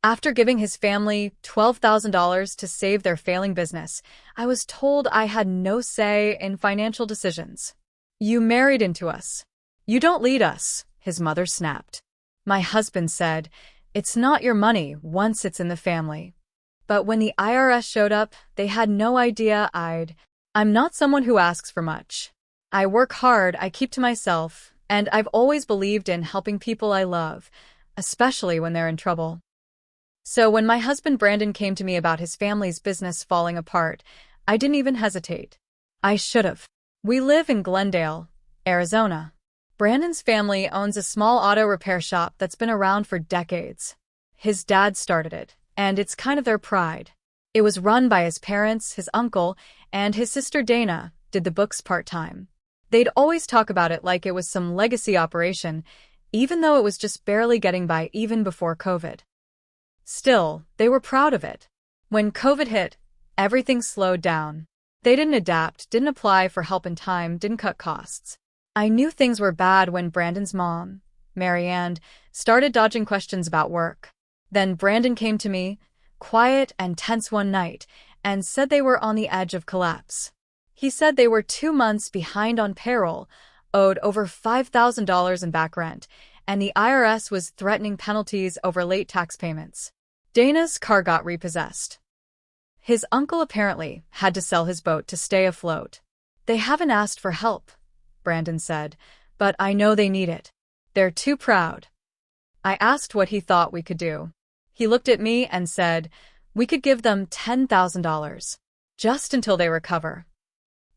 After giving his family $12,000 to save their failing business, I was told I had no say in financial decisions. "You married into us. You don't lead us," his mother snapped. My husband said, "It's not your money once it's in the family." But when the IRS showed up, they had no idea I'm not someone who asks for much. I work hard, I keep to myself, and I've always believed in helping people I love, especially when they're in trouble. So when my husband Brandon came to me about his family's business falling apart, I didn't even hesitate. I should have. We live in Glendale, Arizona. Brandon's family owns a small auto repair shop that's been around for decades. His dad started it, and it's kind of their pride. It was run by his parents, his uncle, and his sister Dana did the books part-time. They'd always talk about it like it was some legacy operation, even though it was just barely getting by even before COVID. Still, they were proud of it. When COVID hit, everything slowed down. They didn't adapt, didn't apply for help in time, didn't cut costs. I knew things were bad when Brandon's mom, Marianne, started dodging questions about work. Then Brandon came to me, quiet and tense one night, and said they were on the edge of collapse. He said they were 2 months behind on payroll, owed over $5,000 in back rent, and the IRS was threatening penalties over late tax payments. Dana's car got repossessed. His uncle apparently had to sell his boat to stay afloat. "They haven't asked for help," Brandon said, "but I know they need it. They're too proud." I asked what he thought we could do. He looked at me and said, "We could give them $10,000, just until they recover."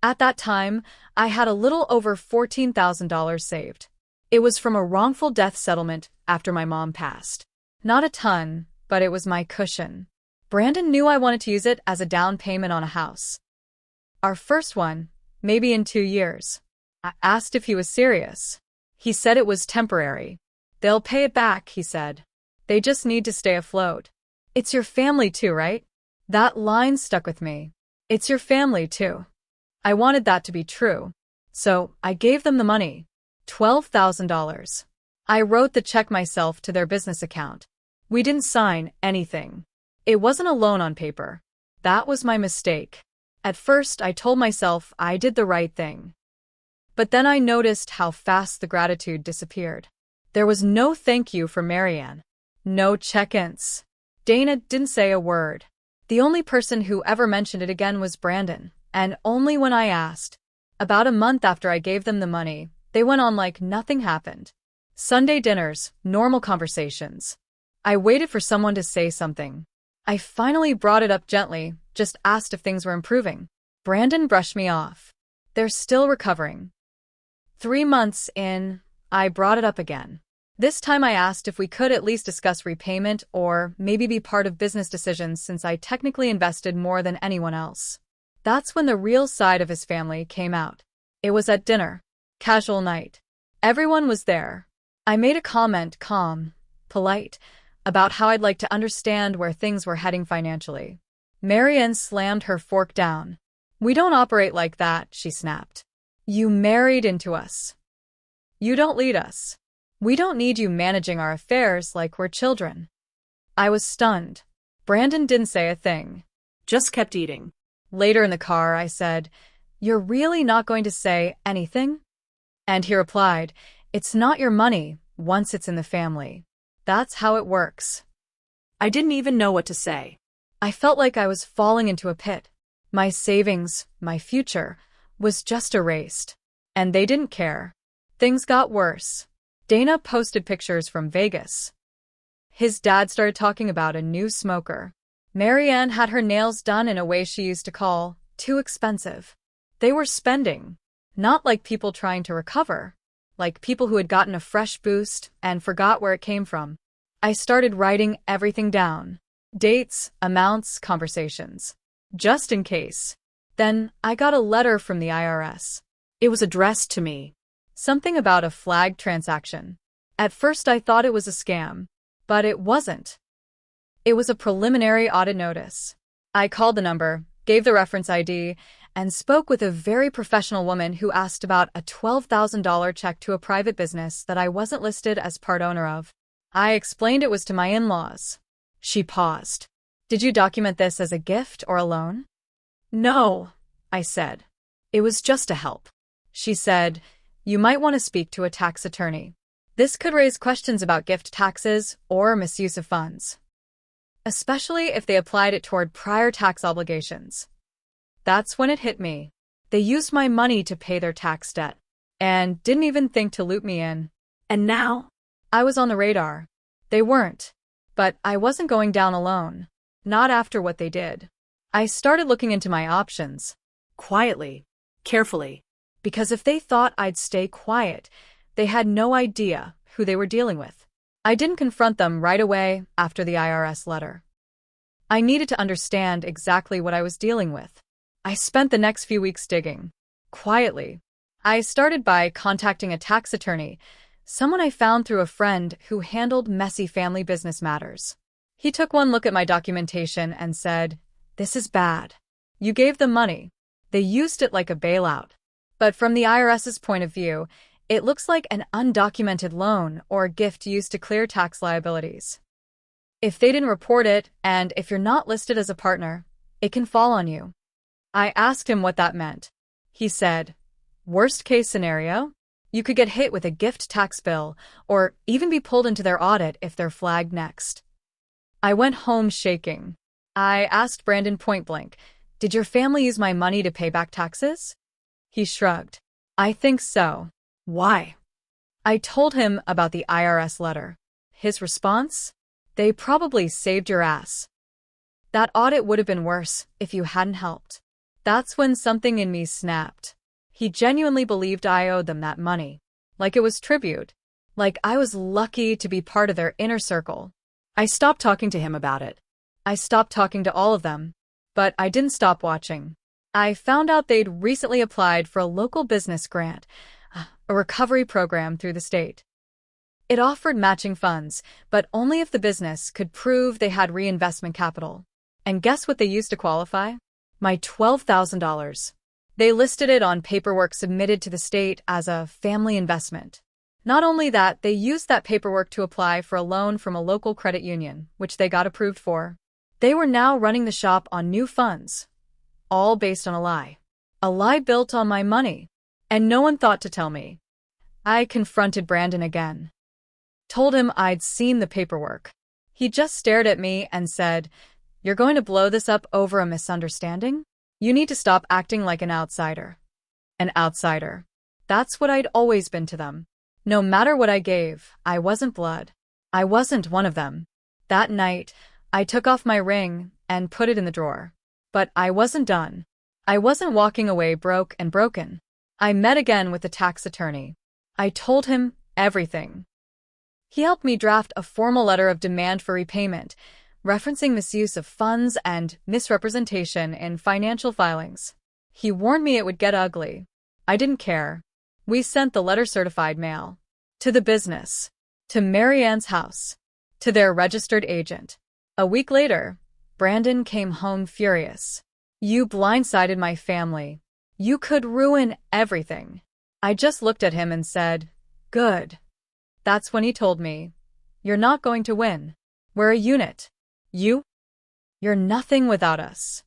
At that time, I had a little over $14,000 saved. It was from a wrongful death settlement after my mom passed. Not a ton, but it was my cushion. Brandon knew I wanted to use it as a down payment on a house. Our first one, maybe in 2 years. I asked if he was serious. He said it was temporary. "They'll pay it back," he said. "They just need to stay afloat." "It's your family too, right?" That line stuck with me. It's your family too. I wanted that to be true. So I gave them the money. $12,000. I wrote the check myself to their business account. We didn't sign anything. It wasn't a loan on paper. That was my mistake. At first, I told myself I did the right thing. But then I noticed how fast the gratitude disappeared. There was no thank you for Marianne. No check-ins. Dana didn't say a word. The only person who ever mentioned it again was Brandon, and only when I asked. About a month after I gave them the money, they went on like nothing happened. Sunday dinners, normal conversations. I waited for someone to say something. I finally brought it up gently, just asked if things were improving. Brandon brushed me off. "They're still recovering." 3 months in, I brought it up again. This time I asked if we could at least discuss repayment or maybe be part of business decisions since I technically invested more than anyone else. That's when the real side of his family came out. It was at dinner. Casual night. Everyone was there. I made a comment, calm, polite, about how I'd like to understand where things were heading financially. Marianne slammed her fork down. "We don't operate like that," she snapped. "You married into us. You don't lead us. We don't need you managing our affairs like we're children." I was stunned. Brandon didn't say a thing. Just kept eating. Later in the car, I said, "You're really not going to say anything?" And he replied, "It's not your money once it's in the family. That's how it works." I didn't even know what to say. I felt like I was falling into a pit. My savings, my future, was just erased. And they didn't care. Things got worse. Dana posted pictures from Vegas. His dad started talking about a new smoker. Marianne had her nails done in a way she used to call too expensive. They were spending. Not like people trying to recover. Like people who had gotten a fresh boost and forgot where it came from. I started writing everything down. Dates, amounts, conversations. Just in case. Then I got a letter from the IRS. It was addressed to me. Something about a flagged transaction. At first I thought it was a scam. But it wasn't. It was a preliminary audit notice. I called the number, gave the reference ID, and spoke with a very professional woman who asked about a $12,000 check to a private business that I wasn't listed as part owner of. I explained it was to my in-laws. She paused. Did you document this as a gift or a loan? No, I said. It was just a help. She said, you might want to speak to a tax attorney. This could raise questions about gift taxes or misuse of funds, especially if they applied it toward prior tax obligations. That's when it hit me. They used my money to pay their tax debt and didn't even think to loop me in. And now? I was on the radar. They weren't. But I wasn't going down alone. Not after what they did. I started looking into my options. Quietly. Carefully. Because if they thought I'd stay quiet, they had no idea who they were dealing with. I didn't confront them right away after the IRS letter. I needed to understand exactly what I was dealing with. I spent the next few weeks digging. Quietly. I started by contacting a tax attorney, someone I found through a friend who handled messy family business matters. He took one look at my documentation and said, "This is bad. You gave them money. They used it like a bailout. But from the IRS's point of view, it looks like an undocumented loan or gift used to clear tax liabilities. If they didn't report it, and if you're not listed as a partner, it can fall on you." I asked him what that meant. He said, "Worst case scenario? You could get hit with a gift tax bill, or even be pulled into their audit if they're flagged next." I went home shaking. I asked Brandon point blank, "Did your family use my money to pay back taxes?" He shrugged. "I think so." "Why?" I told him about the IRS letter. His response? "They probably saved your ass. That audit would have been worse if you hadn't helped." That's when something in me snapped. He genuinely believed I owed them that money. Like it was tribute. Like I was lucky to be part of their inner circle. I stopped talking to him about it. I stopped talking to all of them. But I didn't stop watching. I found out they'd recently applied for a local business grant, a recovery program through the state. It offered matching funds, but only if the business could prove they had reinvestment capital. And guess what they used to qualify? My $12,000. They listed it on paperwork submitted to the state as a family investment. Not only that, they used that paperwork to apply for a loan from a local credit union, which they got approved for. They were now running the shop on new funds. All based on a lie. A lie built on my money. And no one thought to tell me. I confronted Brandon again. Told him I'd seen the paperwork. He just stared at me and said, "You're going to blow this up over a misunderstanding? You need to stop acting like an outsider." An outsider. That's what I'd always been to them. No matter what I gave, I wasn't blood. I wasn't one of them. That night, I took off my ring and put it in the drawer. But I wasn't done. I wasn't walking away broke and broken. I met again with the tax attorney. I told him everything. He helped me draft a formal letter of demand for repayment, referencing misuse of funds and misrepresentation in financial filings. He warned me it would get ugly. I didn't care. We sent the letter certified mail. To the business. To Mary Ann's house. To their registered agent. A week later, Brandon came home furious. "You blindsided my family. You could ruin everything." I just looked at him and said, "Good." That's when he told me, "You're not going to win. We're a unit. You're nothing without us."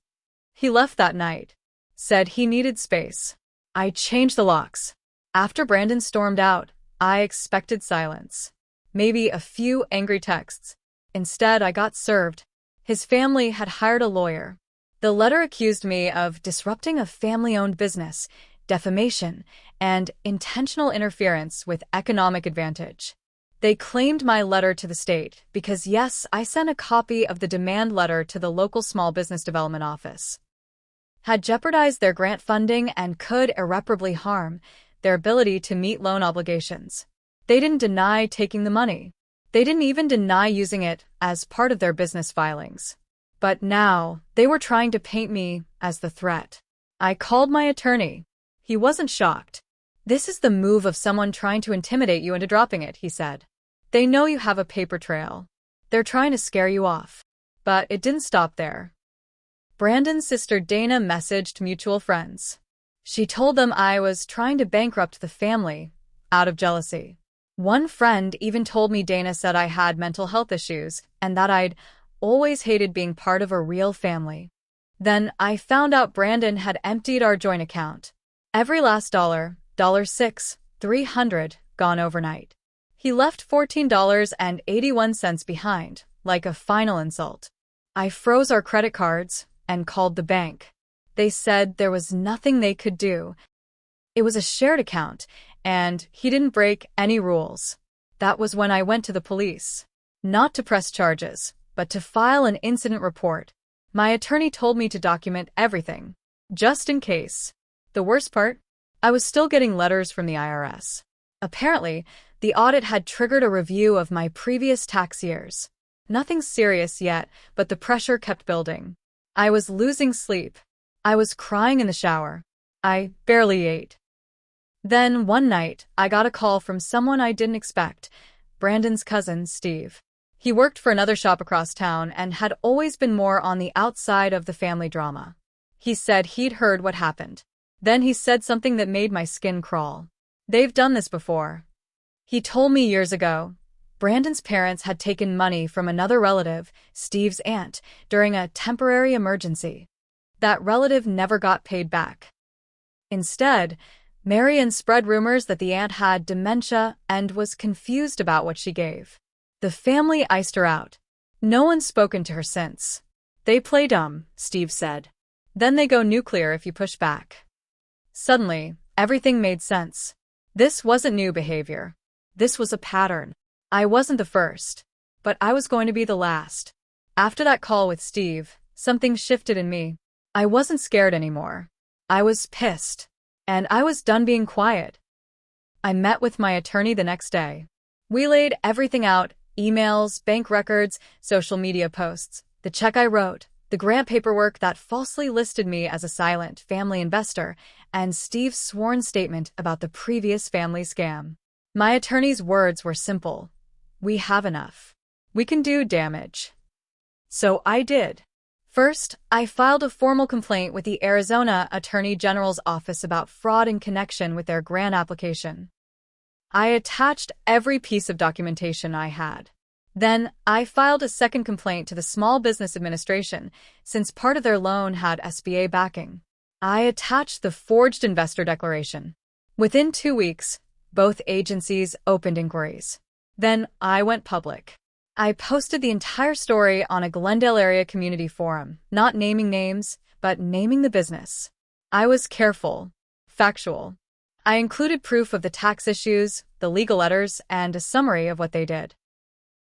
He left that night. Said he needed space. I changed the locks. After Brandon stormed out, I expected silence. Maybe a few angry texts. Instead, I got served. His family had hired a lawyer. The letter accused me of disrupting a family-owned business, defamation, and intentional interference with economic advantage. They claimed my letter to the state because, yes, I sent a copy of the demand letter to the local small business development office. Had jeopardized their grant funding and could irreparably harm their ability to meet loan obligations. They didn't deny taking the money. They didn't even deny using it as part of their business filings. But now, they were trying to paint me as the threat. I called my attorney. He wasn't shocked. "This is the move of someone trying to intimidate you into dropping it," he said. "They know you have a paper trail. They're trying to scare you off." But it didn't stop there. Brandon's sister Dana messaged mutual friends. She told them I was trying to bankrupt the family out of jealousy. One friend even told me Dana said I had mental health issues and that I'd always hated being part of a real family. Then I found out Brandon had emptied our joint account. Every last dollar, $6, 300, gone overnight. He left $14.81 behind, like a final insult. I froze our credit cards and called the bank. They said there was nothing they could do. It was a shared account, and he didn't break any rules. That was when I went to the police. Not to press charges, but to file an incident report. My attorney told me to document everything, just in case. The worst part? I was still getting letters from the IRS. Apparently, the audit had triggered a review of my previous tax years. Nothing serious yet, but the pressure kept building. I was losing sleep. I was crying in the shower. I barely ate. Then, one night, I got a call from someone I didn't expect, Brandon's cousin, Steve. He worked for another shop across town and had always been more on the outside of the family drama. He said he'd heard what happened. Then he said something that made my skin crawl. They've done this before. He told me years ago, Brandon's parents had taken money from another relative, Steve's aunt, during a temporary emergency. That relative never got paid back. Instead, Marion spread rumors that the aunt had dementia and was confused about what she gave. The family iced her out. No one's spoken to her since. They play dumb, Steve said. Then they go nuclear if you push back. Suddenly, everything made sense. This wasn't new behavior. This was a pattern. I wasn't the first, but I was going to be the last. After that call with Steve, something shifted in me. I wasn't scared anymore. I was pissed. And I was done being quiet. I met with my attorney the next day. We laid everything out, emails, bank records, social media posts, the check I wrote, the grant paperwork that falsely listed me as a silent family investor, and Steve's sworn statement about the previous family scam. My attorney's words were simple. We have enough. We can do damage. So I did. First, I filed a formal complaint with the Arizona Attorney General's office about fraud in connection with their grant application. I attached every piece of documentation I had. Then, I filed a second complaint to the Small Business Administration, since part of their loan had SBA backing. I attached the forged investor declaration. Within 2 weeks, both agencies opened inquiries. Then, I went public. I posted the entire story on a Glendale area community forum, not naming names, but naming the business. I was careful, factual. I included proof of the tax issues, the legal letters, and a summary of what they did.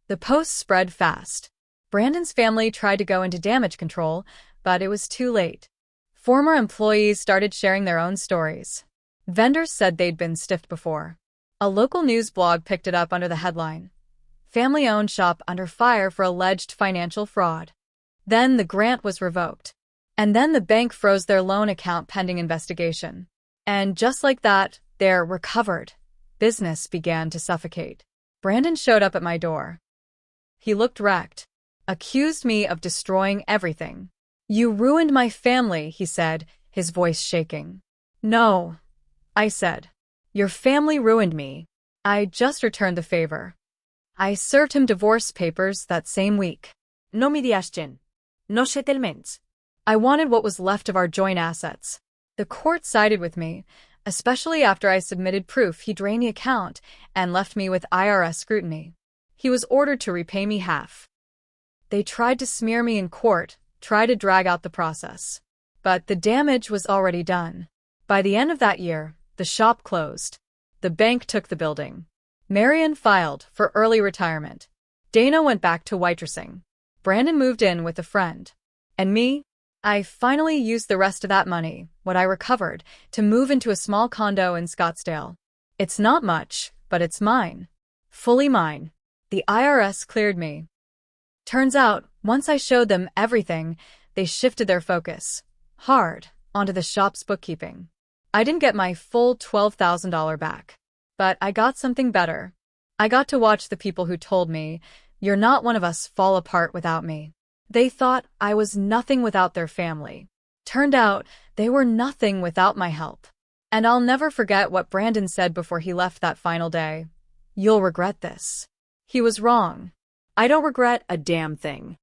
The post spread fast. Brandon's family tried to go into damage control, but it was too late. Former employees started sharing their own stories. Vendors said they'd been stiffed before. A local news blog picked it up under the headline, "Family-owned shop under fire for alleged financial fraud." Then the grant was revoked. And then the bank froze their loan account pending investigation. And just like that, their recovered business began to suffocate. Brandon showed up at my door. He looked wrecked, accused me of destroying everything. "You ruined my family," he said, his voice shaking. "No," I said. "Your family ruined me. I just returned the favor." I served him divorce papers that same week. No mediation. No settlements. I wanted what was left of our joint assets. The court sided with me, especially after I submitted proof he drained the account and left me with IRS scrutiny. He was ordered to repay me half. They tried to smear me in court, tried to drag out the process. But the damage was already done. By the end of that year, the shop closed. The bank took the building. Marion filed for early retirement. Dana went back to waitressing. Brandon moved in with a friend. And me? I finally used the rest of that money, what I recovered, to move into a small condo in Scottsdale. It's not much, but it's mine. Fully mine. The IRS cleared me. Turns out, once I showed them everything, they shifted their focus, hard, onto the shop's bookkeeping. I didn't get my full $12,000 back. But I got something better. I got to watch the people who told me, "You're not one of us," fall apart without me. They thought I was nothing without their family. Turned out, they were nothing without my help. And I'll never forget what Brandon said before he left that final day. "You'll regret this." He was wrong. I don't regret a damn thing.